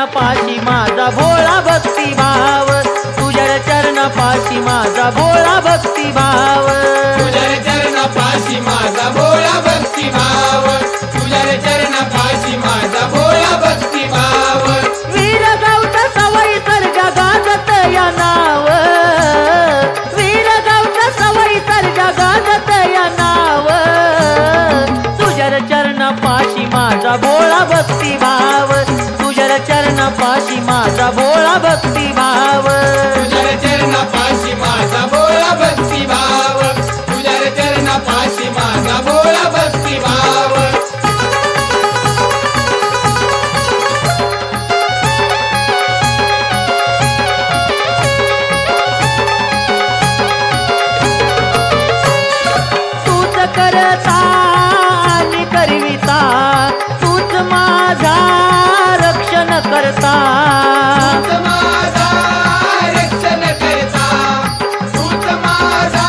चरणापाशी माझा भोळा भक्तिभाव, तुझ्या चरणापाशी माझा भोळा भक्तिभाव, तुझ्या चरणापाशी माझा भोळा भक्तिभाव, तुझ्या चरणापाशी माझा भोळा भक्तिभाव. वीर गावचा सवाई सर्जा गाजत या नाव, वीर गावचा सवाई सर्जा गाजत या नाव, तुझ्या चरणापाशी माझा भोळा भक्तिभाव, तुझ्या चरणापाशी माझा भोळा भक्तिभाव, तुझ्या चरणापाशी माझा भोळा भक्तिभाव, तुझ्या चरणापाशी माझा भोळा भक्तिभाव. तूच करता आणि करविता, तूच माझा रक्षण करता, तूच माझा रक्षण करता, तूच माझा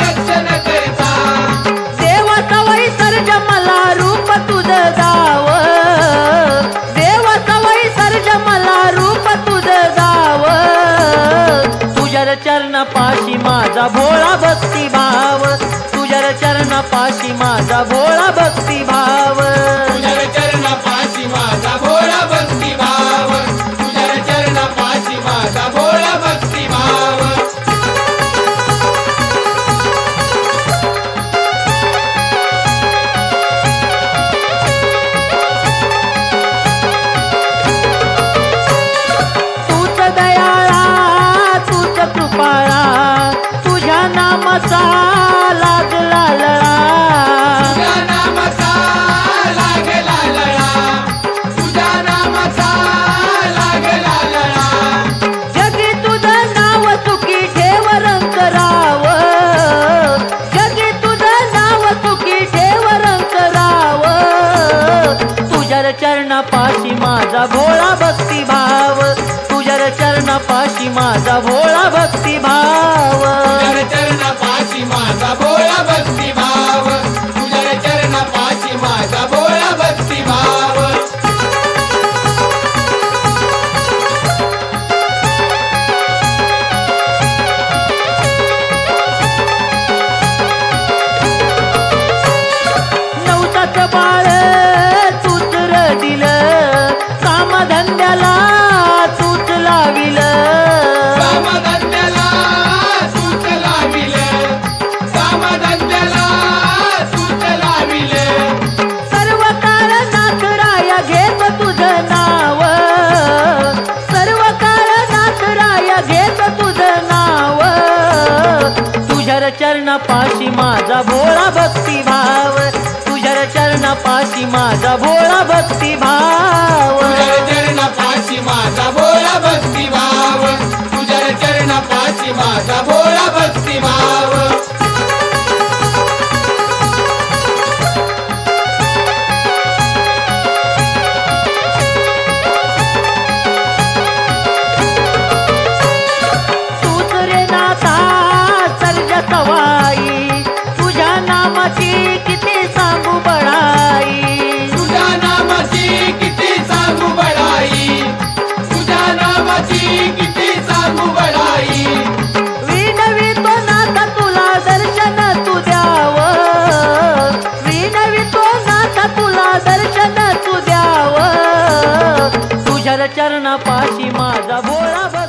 रक्षण करता. देवा सवाई सर्ज मला रूप तुझं गाव, देवा सवाई सर्ज मला रूप तुझं गाव, तुझ्या चरणापाशी माझा भोळा भक्तिभाव, तुझ्या चरणापाशी माझा भोळा भक्तिभाव, तुझ्या चरणापाशी माझा भोळा भक्तिभाव, तुझ्या चरणापाशी माझा भोळा भक्तिभाव. तूच दयाळा तूच कृपाळा, तुझ्या नामाचा लागला लळा, तुझ्या नामाचा लागला लळा, तुझ्या नामाचा लागला लळा. जगी तुझं नाव चुकी ठेव रंकराव, जगी तुझं नाव चुकी ठेव रंकराव, तुझ्या चरणापाशी माझा भोळा भक्तिभाव, तुझ्या चरणापाशी माझा भोळा भक्तिभाव, तुझ्या चरणापाशी माझा भोळा भक्तिभाव, तुझ्या चरणापाशी माझा भोळा भक्तिभाव. नवसाच बाळ तूच रडिलं, कामधंद्याला तूच लाविलं, कामधंद्याला तूच लाविलं, कामधंद्याला तूच लाविलं. सर्व कारणात राया घेत तुझं नाव, सर्व कारणात राया घेत तुझं नाव, तुझ्या चरणापाशी माझा भोळा भक्तिभाव, तुझ्या चरणापाशी माझा भोळा भक्तिभाव, तुझ्या चरणापाशी माझा भोळा भक्तिभाव, तुझ्या चरणापाशी माझा भोळा भक्तिभाव. तूच रे नाथा सर्ज सवाई, तुझ्या नामाची किती सांगू बढाई, तुझ्या नामाची किती सांगू बढाई, तुझ्या नामाची किती सांगू बढाई. विनवितो नाथ तुला दर्शन तू द्याव, विनवितो नाथ तुला दर्शन तू द्याव, तुझ्या चरणापाशी माझा भोळा भक्तिभाव.